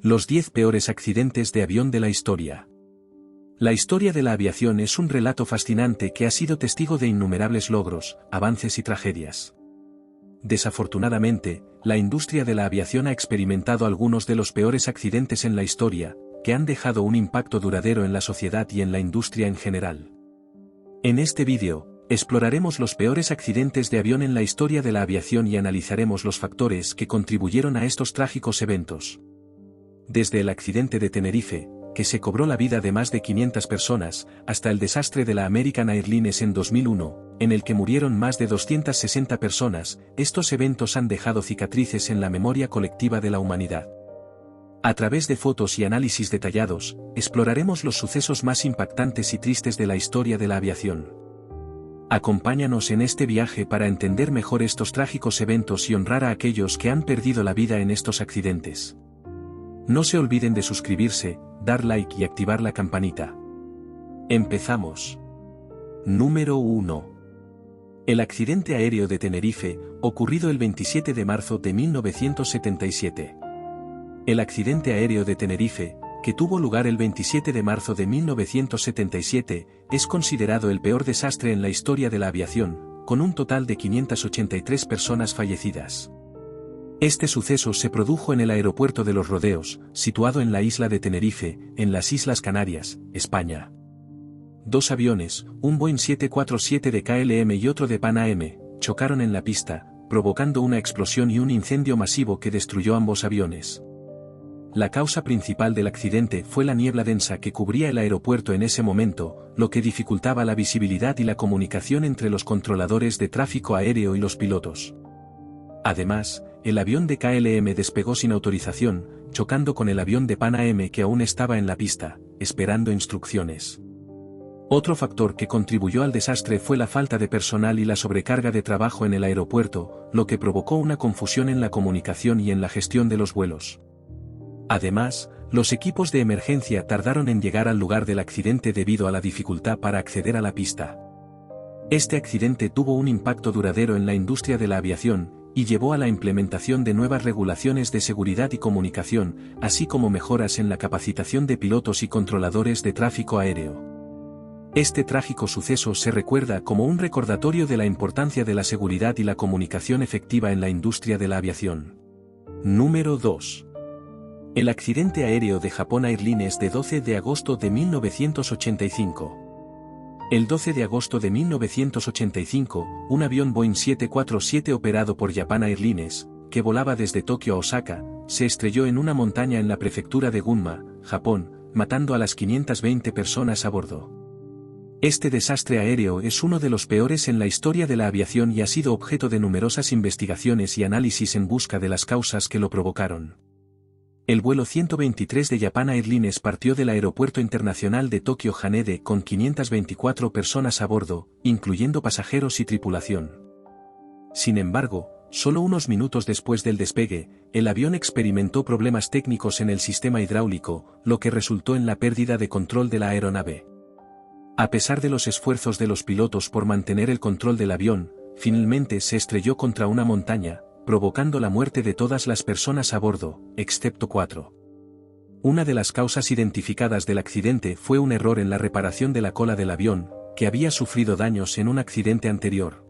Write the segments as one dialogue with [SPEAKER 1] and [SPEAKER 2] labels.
[SPEAKER 1] Los 10 peores accidentes de avión de la historia. La historia de la aviación es un relato fascinante que ha sido testigo de innumerables logros, avances y tragedias. Desafortunadamente, la industria de la aviación ha experimentado algunos de los peores accidentes en la historia, que han dejado un impacto duradero en la sociedad y en la industria en general. En este vídeo, exploraremos los peores accidentes de avión en la historia de la aviación y analizaremos los factores que contribuyeron a estos trágicos eventos. Desde el accidente de Tenerife, que se cobró la vida de más de 500 personas, hasta el desastre de la American Airlines en 2001, en el que murieron más de 260 personas, estos eventos han dejado cicatrices en la memoria colectiva de la humanidad. A través de fotos y análisis detallados, exploraremos los sucesos más impactantes y tristes de la historia de la aviación. Acompáñanos en este viaje para entender mejor estos trágicos eventos y honrar a aquellos que han perdido la vida en estos accidentes. No se olviden de suscribirse, dar like y activar la campanita. Empezamos. Número 1. El accidente aéreo de Tenerife, ocurrido el 27 de marzo de 1977. El accidente aéreo de Tenerife, que tuvo lugar el 27 de marzo de 1977, es considerado el peor desastre en la historia de la aviación, con un total de 583 personas fallecidas. Este suceso se produjo en el aeropuerto de Los Rodeos, situado en la isla de Tenerife, en las Islas Canarias, España. Dos aviones, un Boeing 747 de KLM y otro de Pan Am, chocaron en la pista, provocando una explosión y un incendio masivo que destruyó ambos aviones. La causa principal del accidente fue la niebla densa que cubría el aeropuerto en ese momento, lo que dificultaba la visibilidad y la comunicación entre los controladores de tráfico aéreo y los pilotos. Además, el avión de KLM despegó sin autorización, chocando con el avión de Pan Am que aún estaba en la pista, esperando instrucciones. Otro factor que contribuyó al desastre fue la falta de personal y la sobrecarga de trabajo en el aeropuerto, lo que provocó una confusión en la comunicación y en la gestión de los vuelos. Además, los equipos de emergencia tardaron en llegar al lugar del accidente debido a la dificultad para acceder a la pista. Este accidente tuvo un impacto duradero en la industria de la aviación, y llevó a la implementación de nuevas regulaciones de seguridad y comunicación, así como mejoras en la capacitación de pilotos y controladores de tráfico aéreo. Este trágico suceso se recuerda como un recordatorio de la importancia de la seguridad y la comunicación efectiva en la industria de la aviación. Número 2. El accidente aéreo de Japan Airlines de 12 de agosto de 1985. El 12 de agosto de 1985, un avión Boeing 747 operado por Japan Airlines, que volaba desde Tokio a Osaka, se estrelló en una montaña en la prefectura de Gunma, Japón, matando a las 520 personas a bordo. Este desastre aéreo es uno de los peores en la historia de la aviación y ha sido objeto de numerosas investigaciones y análisis en busca de las causas que lo provocaron. El vuelo 123 de Japan Airlines partió del Aeropuerto Internacional de Tokio Haneda con 524 personas a bordo, incluyendo pasajeros y tripulación. Sin embargo, solo unos minutos después del despegue, el avión experimentó problemas técnicos en el sistema hidráulico, lo que resultó en la pérdida de control de la aeronave. A pesar de los esfuerzos de los pilotos por mantener el control del avión, finalmente se estrelló contra una montaña, provocando la muerte de todas las personas a bordo, excepto 4. Una de las causas identificadas del accidente fue un error en la reparación de la cola del avión, que había sufrido daños en un accidente anterior.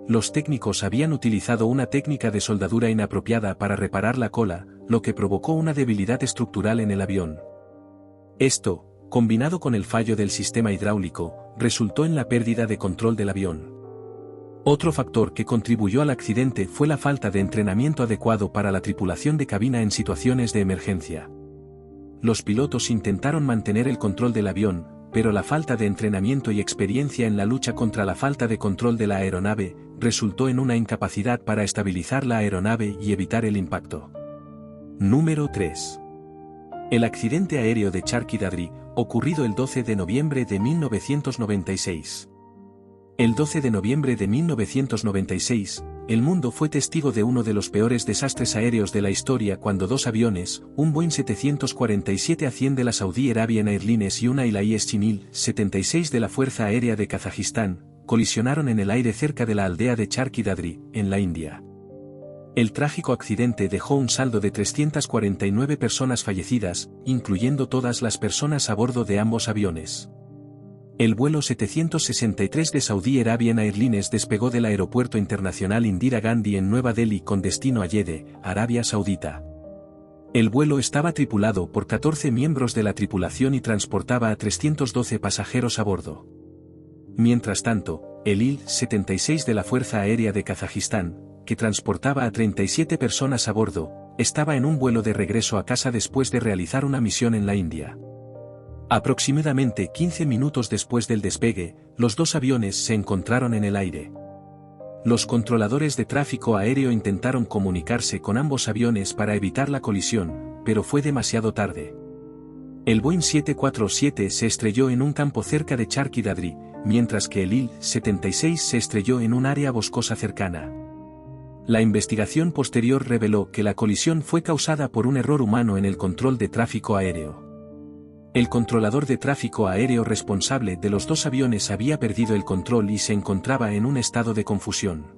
[SPEAKER 1] Los técnicos habían utilizado una técnica de soldadura inapropiada para reparar la cola, lo que provocó una debilidad estructural en el avión. Esto, combinado con el fallo del sistema hidráulico, resultó en la pérdida de control del avión. Otro factor que contribuyó al accidente fue la falta de entrenamiento adecuado para la tripulación de cabina en situaciones de emergencia. Los pilotos intentaron mantener el control del avión, pero la falta de entrenamiento y experiencia en la lucha contra la falta de control de la aeronave, resultó en una incapacidad para estabilizar la aeronave y evitar el impacto. Número 3. El accidente aéreo de Charkhi Dadri, ocurrido el 12 de noviembre de 1996. El 12 de noviembre de 1996, el mundo fue testigo de uno de los peores desastres aéreos de la historia cuando dos aviones, un Boeing 747-100 de la Saudi Arabian Airlines y una Ilai Chinil 76 de la Fuerza Aérea de Kazajistán, colisionaron en el aire cerca de la aldea de Charkhi Dadri, en la India. El trágico accidente dejó un saldo de 349 personas fallecidas, incluyendo todas las personas a bordo de ambos aviones. El vuelo 763 de Saudi Arabian Airlines despegó del Aeropuerto Internacional Indira Gandhi en Nueva Delhi con destino a Jeddah, Arabia Saudita. El vuelo estaba tripulado por 14 miembros de la tripulación y transportaba a 312 pasajeros a bordo. Mientras tanto, el Il-76 de la Fuerza Aérea de Kazajistán, que transportaba a 37 personas a bordo, estaba en un vuelo de regreso a casa después de realizar una misión en la India. Aproximadamente 15 minutos después del despegue, los dos aviones se encontraron en el aire. Los controladores de tráfico aéreo intentaron comunicarse con ambos aviones para evitar la colisión, pero fue demasiado tarde. El Boeing 747 se estrelló en un campo cerca de Charkhi Dadri, mientras que el Il-76 se estrelló en un área boscosa cercana. La investigación posterior reveló que la colisión fue causada por un error humano en el control de tráfico aéreo. El controlador de tráfico aéreo responsable de los dos aviones había perdido el control y se encontraba en un estado de confusión.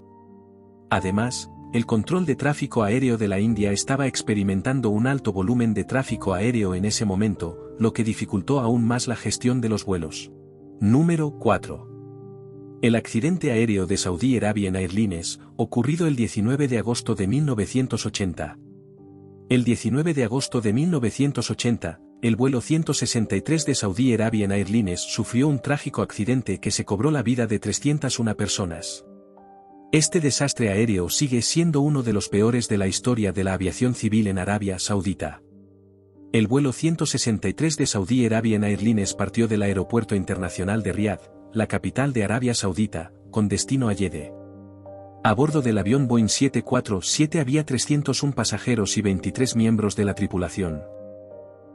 [SPEAKER 1] Además, el control de tráfico aéreo de la India estaba experimentando un alto volumen de tráfico aéreo en ese momento, lo que dificultó aún más la gestión de los vuelos. Número 4. El accidente aéreo de Saudi Arabian Airlines, ocurrido el 19 de agosto de 1980. El 19 de agosto de 1980, el vuelo 163 de Saudi Arabian Airlines sufrió un trágico accidente que se cobró la vida de 301 personas. Este desastre aéreo sigue siendo uno de los peores de la historia de la aviación civil en Arabia Saudita. El vuelo 163 de Saudi Arabian Airlines partió del Aeropuerto Internacional de Riad, la capital de Arabia Saudita, con destino a Jeddah. A bordo del avión Boeing 747 había 301 pasajeros y 23 miembros de la tripulación.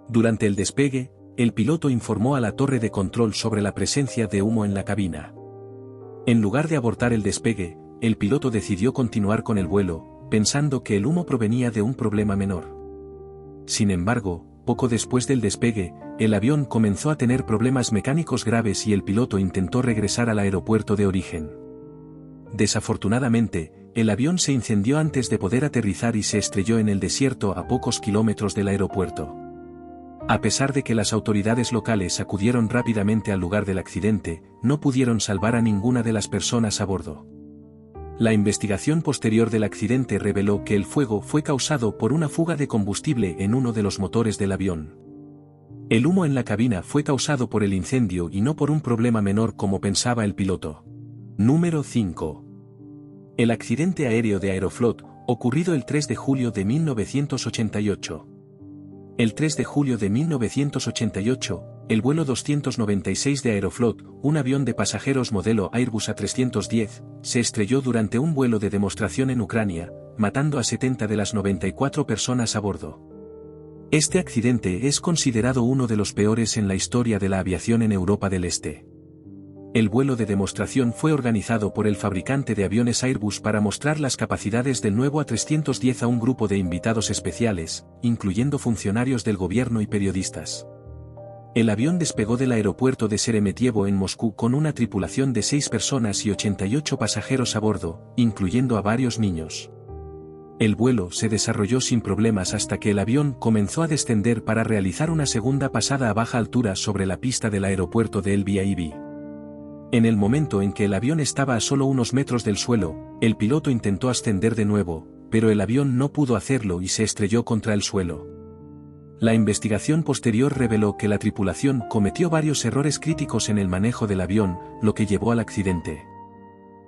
[SPEAKER 1] Durante el despegue, el piloto informó a la torre de control sobre la presencia de humo en la cabina. En lugar de abortar el despegue, el piloto decidió continuar con el vuelo, pensando que el humo provenía de un problema menor. Sin embargo, poco después del despegue, el avión comenzó a tener problemas mecánicos graves y el piloto intentó regresar al aeropuerto de origen. Desafortunadamente, el avión se incendió antes de poder aterrizar y se estrelló en el desierto a pocos kilómetros del aeropuerto. A pesar de que las autoridades locales acudieron rápidamente al lugar del accidente, no pudieron salvar a ninguna de las personas a bordo. La investigación posterior del accidente reveló que el fuego fue causado por una fuga de combustible en uno de los motores del avión. El humo en la cabina fue causado por el incendio y no por un problema menor como pensaba el piloto. Número 5. El accidente aéreo de Aeroflot, ocurrido el 3 de julio de 1988. El 3 de julio de 1988, el vuelo 296 de Aeroflot, un avión de pasajeros modelo Airbus A310, se estrelló durante un vuelo de demostración en Ucrania, matando a 70 de las 94 personas a bordo. Este accidente es considerado uno de los peores en la historia de la aviación en Europa del Este. El vuelo de demostración fue organizado por el fabricante de aviones Airbus para mostrar las capacidades del nuevo A310 a un grupo de invitados especiales, incluyendo funcionarios del gobierno y periodistas. El avión despegó del aeropuerto de Sheremetyevo en Moscú con una tripulación de 6 personas y 88 pasajeros a bordo, incluyendo a varios niños. El vuelo se desarrolló sin problemas hasta que el avión comenzó a descender para realizar una segunda pasada a baja altura sobre la pista del aeropuerto de El Biaibi. En el momento en que el avión estaba a solo unos metros del suelo, el piloto intentó ascender de nuevo, pero el avión no pudo hacerlo y se estrelló contra el suelo. La investigación posterior reveló que la tripulación cometió varios errores críticos en el manejo del avión, lo que llevó al accidente.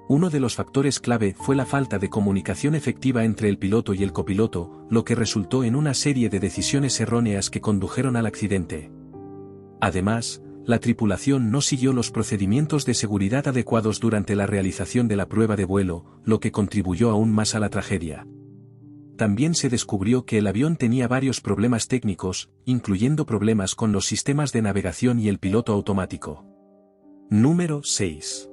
[SPEAKER 1] Uno de los factores clave fue la falta de comunicación efectiva entre el piloto y el copiloto, lo que resultó en una serie de decisiones erróneas que condujeron al accidente. Además, la tripulación no siguió los procedimientos de seguridad adecuados durante la realización de la prueba de vuelo, lo que contribuyó aún más a la tragedia. También se descubrió que el avión tenía varios problemas técnicos, incluyendo problemas con los sistemas de navegación y el piloto automático. Número 6.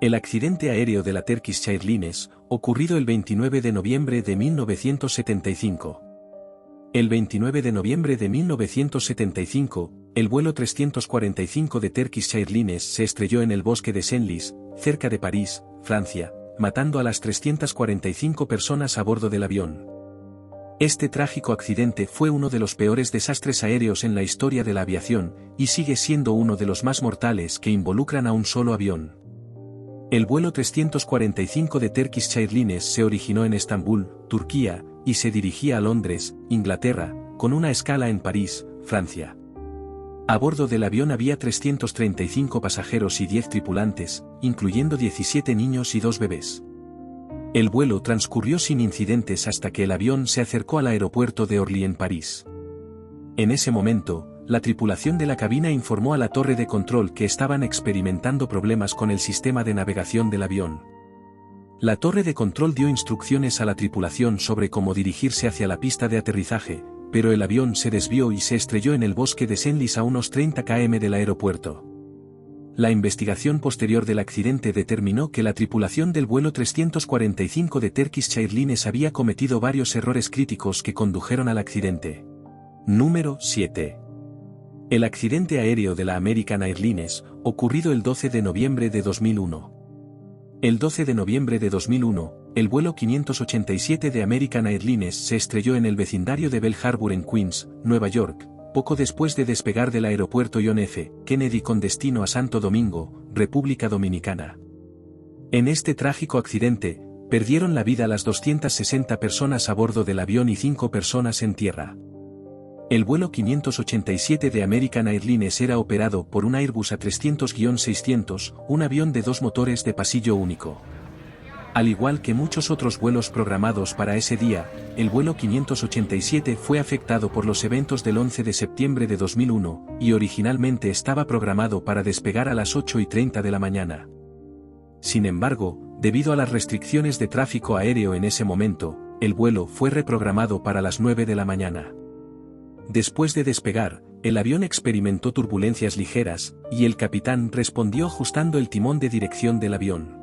[SPEAKER 1] El accidente aéreo de la Turkish Airlines, ocurrido el 29 de noviembre de 1975. El 29 de noviembre de 1975, el vuelo 345 de Turkish Airlines se estrelló en el bosque de Senlis, cerca de París, Francia, matando a las 345 personas a bordo del avión. Este trágico accidente fue uno de los peores desastres aéreos en la historia de la aviación, y sigue siendo uno de los más mortales que involucran a un solo avión. El vuelo 345 de Turkish Airlines se originó en Estambul, Turquía, y se dirigía a Londres, Inglaterra, con una escala en París, Francia. A bordo del avión había 335 pasajeros y 10 tripulantes, incluyendo 17 niños y 2 bebés. El vuelo transcurrió sin incidentes hasta que el avión se acercó al aeropuerto de Orly en París. En ese momento, la tripulación de la cabina informó a la torre de control que estaban experimentando problemas con el sistema de navegación del avión. La torre de control dio instrucciones a la tripulación sobre cómo dirigirse hacia la pista de aterrizaje, pero el avión se desvió y se estrelló en el bosque de Senlis a unos 30 km del aeropuerto. La investigación posterior del accidente determinó que la tripulación del vuelo 345 de Turkish Airlines había cometido varios errores críticos que condujeron al accidente. Número 7. El accidente aéreo de la American Airlines, ocurrido el 12 de noviembre de 2001. El 12 de noviembre de 2001, el vuelo 587 de American Airlines se estrelló en el vecindario de Bell Harbor en Queens, Nueva York, poco después de despegar del aeropuerto John F. Kennedy con destino a Santo Domingo, República Dominicana. En este trágico accidente, perdieron la vida las 260 personas a bordo del avión y 5 personas en tierra. El vuelo 587 de American Airlines era operado por un Airbus A300-600, un avión de 2 motores de pasillo único. Al igual que muchos otros vuelos programados para ese día, el vuelo 587 fue afectado por los eventos del 11 de septiembre de 2001, y originalmente estaba programado para despegar a las 8:30 de la mañana. Sin embargo, debido a las restricciones de tráfico aéreo en ese momento, el vuelo fue reprogramado para las 9 de la mañana. Después de despegar, el avión experimentó turbulencias ligeras, y el capitán respondió ajustando el timón de dirección del avión.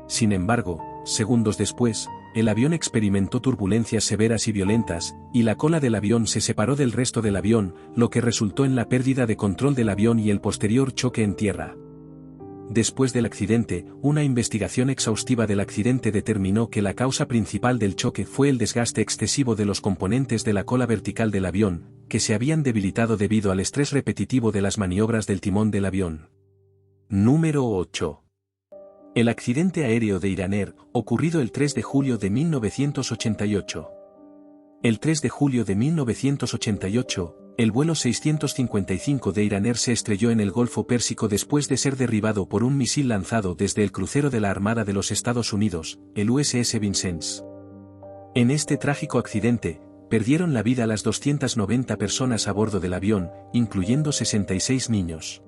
[SPEAKER 1] Sin embargo, segundos después, el avión experimentó turbulencias severas y violentas, y la cola del avión se separó del resto del avión, lo que resultó en la pérdida de control del avión y el posterior choque en tierra. Después del accidente, una investigación exhaustiva del accidente determinó que la causa principal del choque fue el desgaste excesivo de los componentes de la cola vertical del avión, que se habían debilitado debido al estrés repetitivo de las maniobras del timón del avión. Número 8. El accidente aéreo de Iran Air, ocurrido el 3 de julio de 1988. El 3 de julio de 1988, el vuelo 655 de Iran Air se estrelló en el Golfo Pérsico después de ser derribado por un misil lanzado desde el crucero de la Armada de los Estados Unidos, el USS Vincennes. En este trágico accidente, perdieron la vida las 290 personas a bordo del avión, incluyendo 66 niños.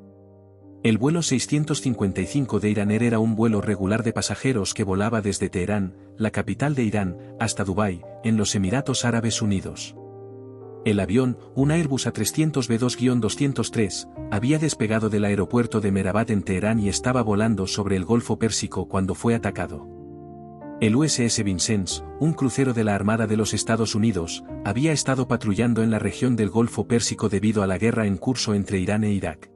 [SPEAKER 1] El vuelo 655 de Iran Air era un vuelo regular de pasajeros que volaba desde Teherán, la capital de Irán, hasta Dubái, en los Emiratos Árabes Unidos. El avión, un Airbus A300-B2-203, había despegado del aeropuerto de Mehrabad en Teherán y estaba volando sobre el Golfo Pérsico cuando fue atacado. El USS Vincennes, un crucero de la Armada de los Estados Unidos, había estado patrullando en la región del Golfo Pérsico debido a la guerra en curso entre Irán e Irak.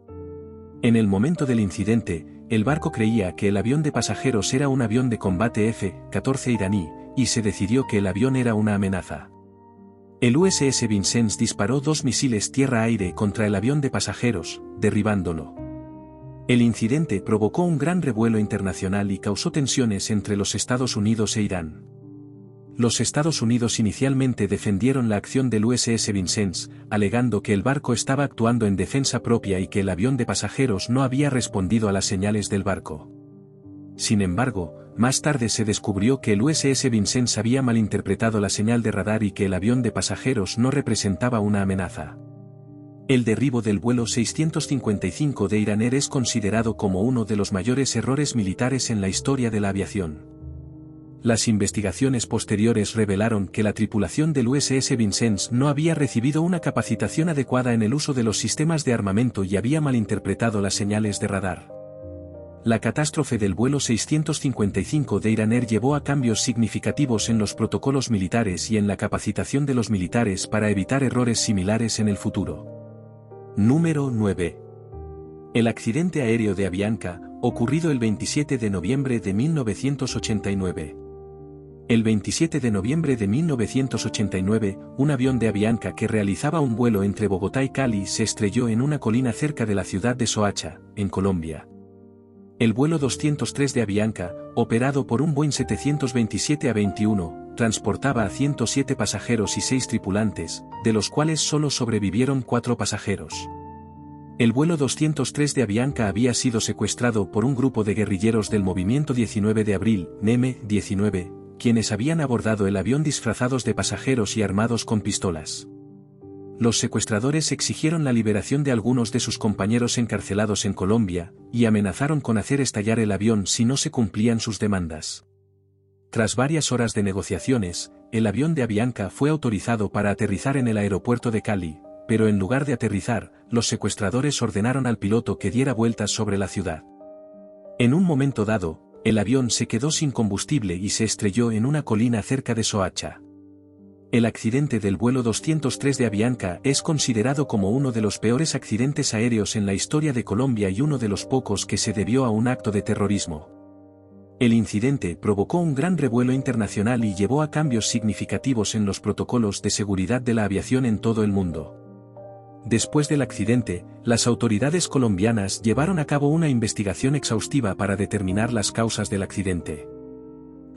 [SPEAKER 1] En el momento del incidente, el barco creía que el avión de pasajeros era un avión de combate F-14 iraní, y se decidió que el avión era una amenaza. El USS Vincennes disparó 2 misiles tierra-aire contra el avión de pasajeros, derribándolo. El incidente provocó un gran revuelo internacional y causó tensiones entre los Estados Unidos e Irán. Los Estados Unidos inicialmente defendieron la acción del USS Vincennes, alegando que el barco estaba actuando en defensa propia y que el avión de pasajeros no había respondido a las señales del barco. Sin embargo, más tarde se descubrió que el USS Vincennes había malinterpretado la señal de radar y que el avión de pasajeros no representaba una amenaza. El derribo del vuelo 655 de Iran Air es considerado como uno de los mayores errores militares en la historia de la aviación. Las investigaciones posteriores revelaron que la tripulación del USS Vincennes no había recibido una capacitación adecuada en el uso de los sistemas de armamento y había malinterpretado las señales de radar. La catástrofe del vuelo 655 de Iran Air llevó a cambios significativos en los protocolos militares y en la capacitación de los militares para evitar errores similares en el futuro. Número 9. El accidente aéreo de Avianca, ocurrido el 27 de noviembre de 1989. El 27 de noviembre de 1989, un avión de Avianca que realizaba un vuelo entre Bogotá y Cali se estrelló en una colina cerca de la ciudad de Soacha, en Colombia. El vuelo 203 de Avianca, operado por un Boeing 727-A21, transportaba a 107 pasajeros y 6 tripulantes, de los cuales solo sobrevivieron 4 pasajeros. El vuelo 203 de Avianca había sido secuestrado por un grupo de guerrilleros del Movimiento 19 de Abril, NEME 19, quienes habían abordado el avión disfrazados de pasajeros y armados con pistolas. Los secuestradores exigieron la liberación de algunos de sus compañeros encarcelados en Colombia, y amenazaron con hacer estallar el avión si no se cumplían sus demandas. Tras varias horas de negociaciones, el avión de Avianca fue autorizado para aterrizar en el aeropuerto de Cali, pero en lugar de aterrizar, los secuestradores ordenaron al piloto que diera vueltas sobre la ciudad. En un momento dado, el avión se quedó sin combustible y se estrelló en una colina cerca de Soacha. El accidente del vuelo 203 de Avianca es considerado como uno de los peores accidentes aéreos en la historia de Colombia y uno de los pocos que se debió a un acto de terrorismo. El incidente provocó un gran revuelo internacional y llevó a cambios significativos en los protocolos de seguridad de la aviación en todo el mundo. Después del accidente, las autoridades colombianas llevaron a cabo una investigación exhaustiva para determinar las causas del accidente.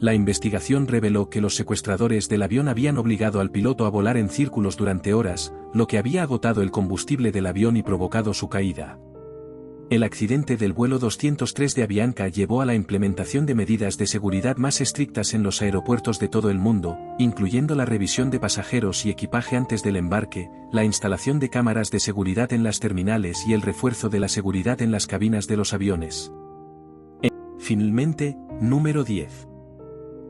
[SPEAKER 1] La investigación reveló que los secuestradores del avión habían obligado al piloto a volar en círculos durante horas, lo que había agotado el combustible del avión y provocado su caída. El accidente del vuelo 203 de Avianca llevó a la implementación de medidas de seguridad más estrictas en los aeropuertos de todo el mundo, incluyendo la revisión de pasajeros y equipaje antes del embarque, la instalación de cámaras de seguridad en las terminales y el refuerzo de la seguridad en las cabinas de los aviones. Finalmente, número 10.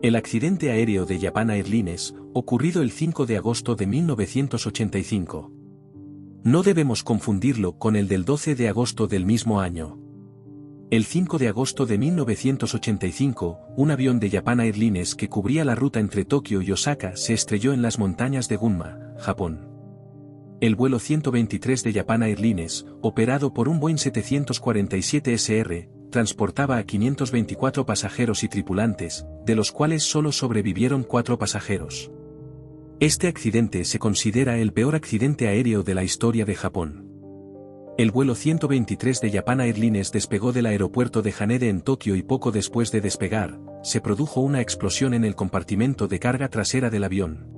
[SPEAKER 1] El accidente aéreo de Japan Airlines, ocurrido el 5 de agosto de 1985. No debemos confundirlo con el del 12 de agosto del mismo año. El 5 de agosto de 1985, un avión de Japan Airlines que cubría la ruta entre Tokio y Osaka se estrelló en las montañas de Gunma, Japón. El vuelo 123 de Japan Airlines, operado por un Boeing 747-SR, transportaba a 524 pasajeros y tripulantes, de los cuales solo sobrevivieron 4 pasajeros. Este accidente se considera el peor accidente aéreo de la historia de Japón. El vuelo 123 de Japan Airlines despegó del aeropuerto de Haneda en Tokio y poco después de despegar, se produjo una explosión en el compartimento de carga trasera del avión.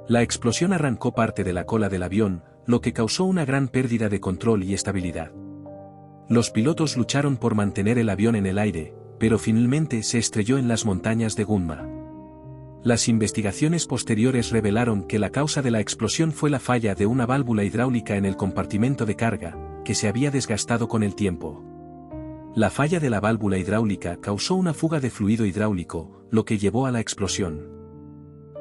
[SPEAKER 1] La explosión arrancó parte de la cola del avión, lo que causó una gran pérdida de control y estabilidad. Los pilotos lucharon por mantener el avión en el aire, pero finalmente se estrelló en las montañas de Gunma. Las investigaciones posteriores revelaron que la causa de la explosión fue la falla de una válvula hidráulica en el compartimento de carga, que se había desgastado con el tiempo. La falla de la válvula hidráulica causó una fuga de fluido hidráulico, lo que llevó a la explosión.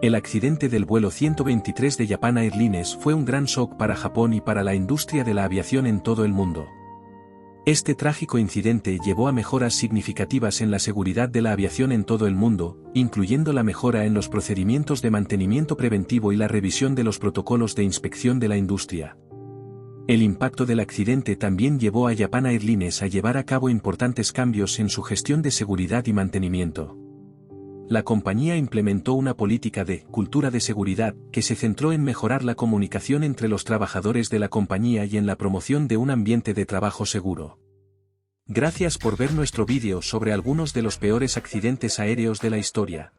[SPEAKER 1] El accidente del vuelo 123 de Japan Airlines fue un gran shock para Japón y para la industria de la aviación en todo el mundo. Este trágico incidente llevó a mejoras significativas en la seguridad de la aviación en todo el mundo, incluyendo la mejora en los procedimientos de mantenimiento preventivo y la revisión de los protocolos de inspección de la industria. El impacto del accidente también llevó a Japan Airlines a llevar a cabo importantes cambios en su gestión de seguridad y mantenimiento. La compañía implementó una política de cultura de seguridad que se centró en mejorar la comunicación entre los trabajadores de la compañía y en la promoción de un ambiente de trabajo seguro. Gracias por ver nuestro vídeo sobre algunos de los peores accidentes aéreos de la historia.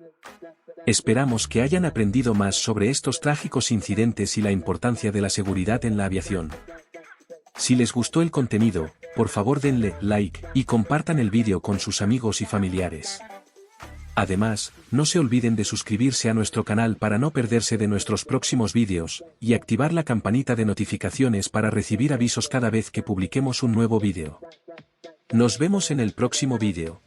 [SPEAKER 1] Esperamos que hayan aprendido más sobre estos trágicos incidentes y la importancia de la seguridad en la aviación. Si les gustó el contenido, por favor denle like y compartan el vídeo con sus amigos y familiares. Además, no se olviden de suscribirse a nuestro canal para no perderse de nuestros próximos vídeos, y activar la campanita de notificaciones para recibir avisos cada vez que publiquemos un nuevo vídeo. Nos vemos en el próximo vídeo.